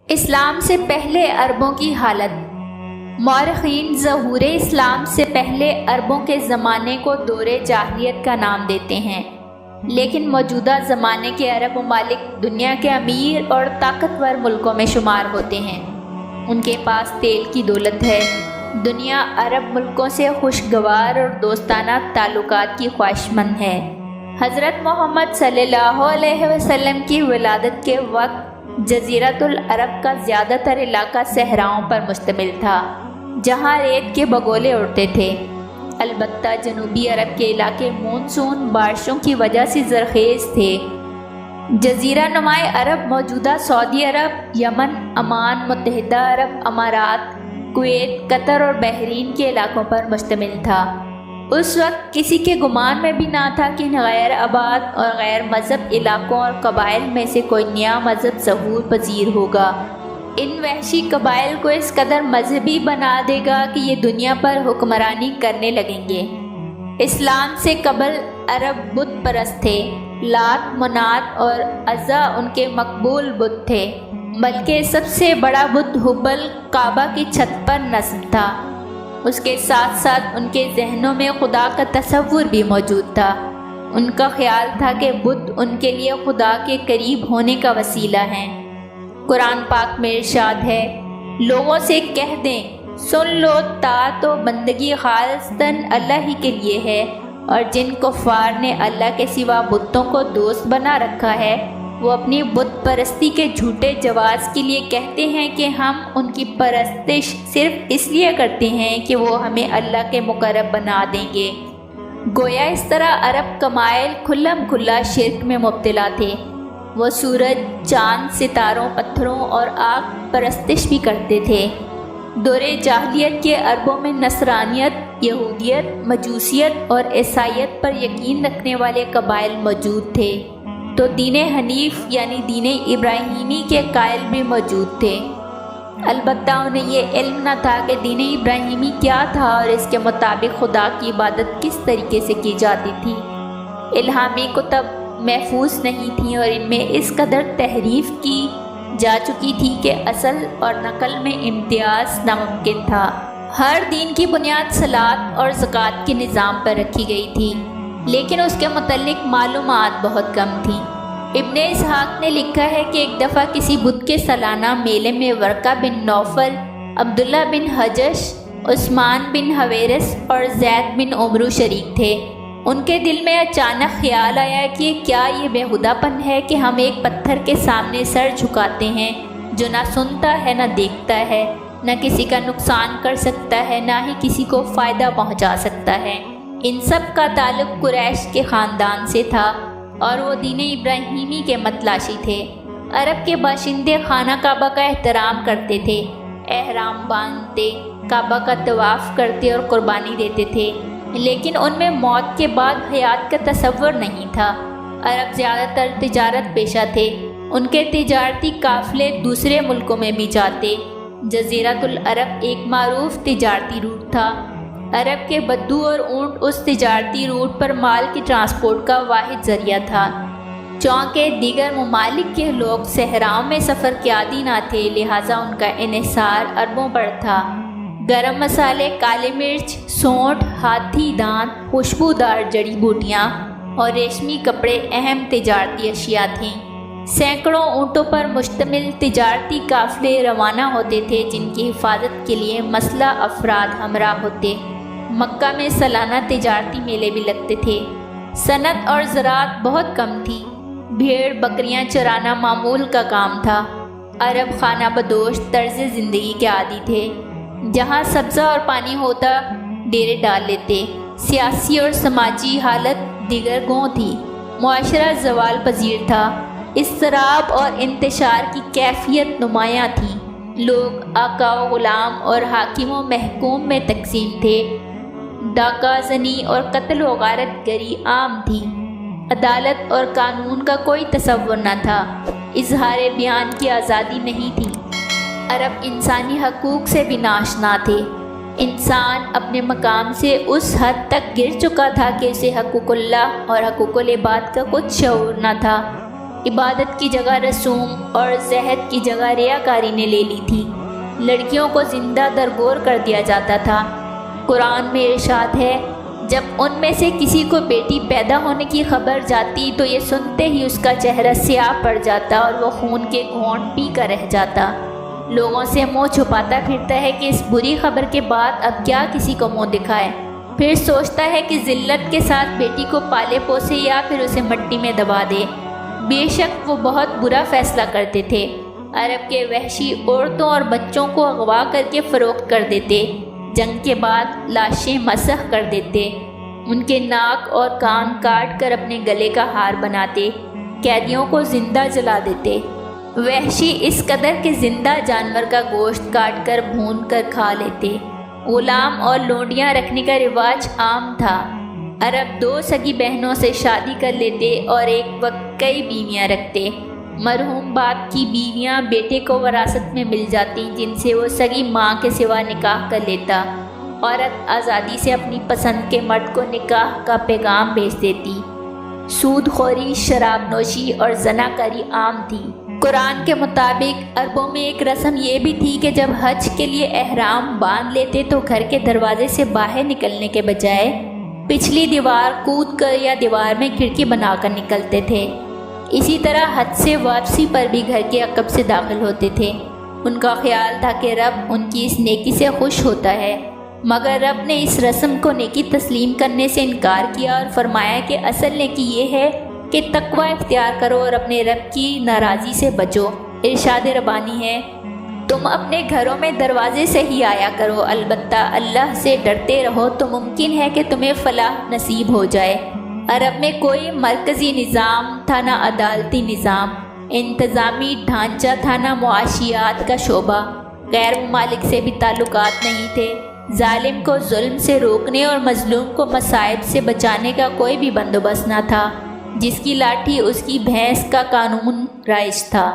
اسلام سے پہلے عربوں کی حالت۔ مورخین ظہور اسلام سے پہلے عربوں کے زمانے کو دور جاہلیت کا نام دیتے ہیں، لیکن موجودہ زمانے کے عرب ممالک دنیا کے امیر اور طاقتور ملکوں میں شمار ہوتے ہیں۔ ان کے پاس تیل کی دولت ہے۔ دنیا عرب ملکوں سے خوشگوار اور دوستانہ تعلقات کی خواہشمند ہے۔ حضرت محمد صلی اللہ علیہ وسلم کی ولادت کے وقت جزیرۃ العرب کا زیادہ تر علاقہ صحراؤں پر مشتمل تھا، جہاں ریت کے بگولے اڑتے تھے۔ البتہ جنوبی عرب کے علاقے مونسون بارشوں کی وجہ سے زرخیز تھے۔ جزیرہ نمائے عرب موجودہ سعودی عرب، یمن، عمان، متحدہ عرب امارات، کویت، قطر اور بحرین کے علاقوں پر مشتمل تھا۔ اس وقت کسی کے گمان میں بھی نہ تھا کہ ان غیر آباد اور غیر مذہب علاقوں اور قبائل میں سے کوئی نیا مذہب ظہور پذیر ہوگا۔ ان وحشی قبائل کو اس قدر مذہبی بنا دے گا کہ یہ دنیا پر حکمرانی کرنے لگیں گے۔ اسلام سے قبل عرب بت پرست تھے۔ لات، منات اور عزا ان کے مقبول بت تھے، بلکہ سب سے بڑا بت ہبل کعبہ کی چھت پر نصب تھا۔ اس کے ساتھ ساتھ ان کے ذہنوں میں خدا کا تصور بھی موجود تھا۔ ان کا خیال تھا کہ بت ان کے لیے خدا کے قریب ہونے کا وسیلہ ہیں۔ قرآن پاک میں ارشاد ہے، لوگوں سے کہہ دیں، سن لو، طاعت و بندگی خالصتاً اللہ ہی کے لیے ہے، اور جن کفار نے اللہ کے سوا بتوں کو دوست بنا رکھا ہے، وہ اپنی بت پرستی کے جھوٹے جواز کے لیے کہتے ہیں کہ ہم ان کی پرستش صرف اس لیے کرتے ہیں کہ وہ ہمیں اللہ کے مقرب بنا دیں گے۔ گویا اس طرح عرب قبائل کھلم کھلا شرک میں مبتلا تھے۔ وہ سورج، چاند، ستاروں، پتھروں اور آگ پرستش بھی کرتے تھے۔ دور جاہلیت کے عربوں میں نصرانیت، یہودیت، مجوسیت اور عیسائیت پر یقین رکھنے والے قبائل موجود تھے، تو دین حنیف یعنی دین ابراہیمی کے قائل بھی موجود تھے۔ البتہ انہیں یہ علم نہ تھا کہ دین ابراہیمی کیا تھا اور اس کے مطابق خدا کی عبادت کس طریقے سے کی جاتی تھی۔ الہامی کتب محفوظ نہیں تھیں اور ان میں اس قدر تحریف کی جا چکی تھی کہ اصل اور نقل میں امتیاز ناممکن تھا۔ ہر دین کی بنیاد صلاۃ اور زکوٰۃ کے نظام پر رکھی گئی تھی، لیکن اس کے متعلق معلومات بہت کم تھیں۔ ابن اسحاق نے لکھا ہے کہ ایک دفعہ کسی بدھ کے سالانہ میلے میں ورقہ بن نوفل، عبداللہ بن حجش، عثمان بن حویرث اور زید بن عمرو شریک تھے۔ ان کے دل میں اچانک خیال آیا کہ کیا یہ بیہودہ پن ہے کہ ہم ایک پتھر کے سامنے سر جھکاتے ہیں جو نہ سنتا ہے، نہ دیکھتا ہے، نہ کسی کا نقصان کر سکتا ہے، نہ ہی کسی کو فائدہ پہنچا سکتا ہے۔ ان سب کا تعلق قریش کے خاندان سے تھا اور وہ دین ابراہیمی کے متلاشی تھے۔ عرب کے باشندے خانہ کعبہ کا احترام کرتے تھے، احرام باندھتے، کعبہ کا طواف کرتے اور قربانی دیتے تھے، لیکن ان میں موت کے بعد حیات کا تصور نہیں تھا۔ عرب زیادہ تر تجارت پیشہ تھے۔ ان کے تجارتی قافلے دوسرے ملکوں میں بھی جاتے۔ جزیرۃ العرب ایک معروف تجارتی روٹ تھا۔ عرب کے بدو اور اونٹ اس تجارتی روٹ پر مال کی ٹرانسپورٹ کا واحد ذریعہ تھا۔ چونکہ دیگر ممالک کے لوگ صحراؤں میں سفر کے عادی نہ تھے، لہٰذا ان کا انحصار عربوں پر تھا۔ گرم مسالے، کالی مرچ، سونٹھ، ہاتھی دانت، خوشبودار جڑی بوٹیاں اور ریشمی کپڑے اہم تجارتی اشیاء تھیں۔ سینکڑوں اونٹوں پر مشتمل تجارتی قافلے روانہ ہوتے تھے، جن کی حفاظت کے لیے مسلح افراد ہمراہ ہوتے۔ مکہ میں سالانہ تجارتی میلے بھی لگتے تھے۔ صنعت اور زراعت بہت کم تھی۔ بھیڑ بکریاں چرانا معمول کا کام تھا۔ عرب خانہ بدوش طرز زندگی کے عادی تھے۔ جہاں سبزہ اور پانی ہوتا، ڈیرے ڈال لیتے۔ سیاسی اور سماجی حالت دیگر گوں تھی۔ معاشرہ زوال پذیر تھا۔ اضطراب اور انتشار کی کیفیت نمایاں تھی۔ لوگ آقا و غلام اور حاکم و محکوم میں تقسیم تھے۔ ڈاکہ زنی اور قتل و غارت گری عام تھی۔ عدالت اور قانون کا کوئی تصور نہ تھا۔ اظہار بیان کی آزادی نہیں تھی۔ عرب انسانی حقوق سے بھی ناآشنا تھے۔ انسان اپنے مقام سے اس حد تک گر چکا تھا کہ اسے حقوق اللہ اور حقوق العباد کا کچھ شعور نہ تھا۔ عبادت کی جگہ رسوم اور زہد کی جگہ ریاکاری نے لے لی تھی۔ لڑکیوں کو زندہ درگور کر دیا جاتا تھا۔ قرآن میں ارشاد ہے، جب ان میں سے کسی کو بیٹی پیدا ہونے کی خبر جاتی تو یہ سنتے ہی اس کا چہرہ سیاہ پڑ جاتا اور وہ خون کے گھونٹ پی کر رہ جاتا۔ لوگوں سے منہ چھپاتا پھرتا ہے کہ اس بری خبر کے بعد اب کیا کسی کو منہ دکھائے۔ پھر سوچتا ہے کہ ذلت کے ساتھ بیٹی کو پالے پوسے یا پھر اسے مٹی میں دبا دے۔ بے شک وہ بہت برا فیصلہ کرتے تھے۔ عرب کے وحشی عورتوں اور بچوں کو اغوا کر کے فروخت کر دیتے، جنگ کے بعد لاشیں مسح کر دیتے، ان کے ناک اور کان کاٹ کر اپنے گلے کا ہار بناتے، قیدیوں کو زندہ جلا دیتے۔ وحشی اس قدر کہ زندہ جانور کا گوشت کاٹ کر بھون کر کھا لیتے۔ غلام اور لونڈیاں رکھنے کا رواج عام تھا۔ عرب 2 سگی بہنوں سے شادی کر لیتے اور ایک وقت کئی بیویاں رکھتے۔ مرحوم باپ کی بیویاں بیٹے کو وراثت میں مل جاتی، جن سے وہ سگی ماں کے سوا نکاح کر لیتا۔ عورت آزادی سے اپنی پسند کے مرد کو نکاح کا پیغام بھیج دیتی۔ سود خوری، شراب نوشی اور زناکاری عام تھی۔ قرآن کے مطابق عربوں میں ایک رسم یہ بھی تھی کہ جب حج کے لیے احرام باندھ لیتے تو گھر کے دروازے سے باہر نکلنے کے بجائے پچھلی دیوار کود کر یا دیوار میں کھڑکی بنا کر نکلتے تھے۔ اسی طرح حج سے واپسی پر بھی گھر کے عقب سے داخل ہوتے تھے۔ ان کا خیال تھا کہ رب ان کی اس نیکی سے خوش ہوتا ہے، مگر رب نے اس رسم کو نیکی تسلیم کرنے سے انکار کیا اور فرمایا کہ اصل نیکی یہ ہے کہ تقوی اختیار کرو اور اپنے رب کی ناراضی سے بچو۔ ارشاد ربانی ہے، تم اپنے گھروں میں دروازے سے ہی آیا کرو، البتہ اللہ سے ڈرتے رہو تو ممکن ہے کہ تمہیں فلاح نصیب ہو جائے۔ عرب میں کوئی مرکزی نظام تھا نہ عدالتی نظام، انتظامی ڈھانچہ تھا نہ معاشیات کا شعبہ، غیر ممالک سے بھی تعلقات نہیں تھے، ظالم کو ظلم سے روکنے اور مظلوم کو مصائب سے بچانے کا کوئی بھی بندوبست نہ تھا، جس کی لاٹھی اس کی بھینس کا قانون رائج تھا۔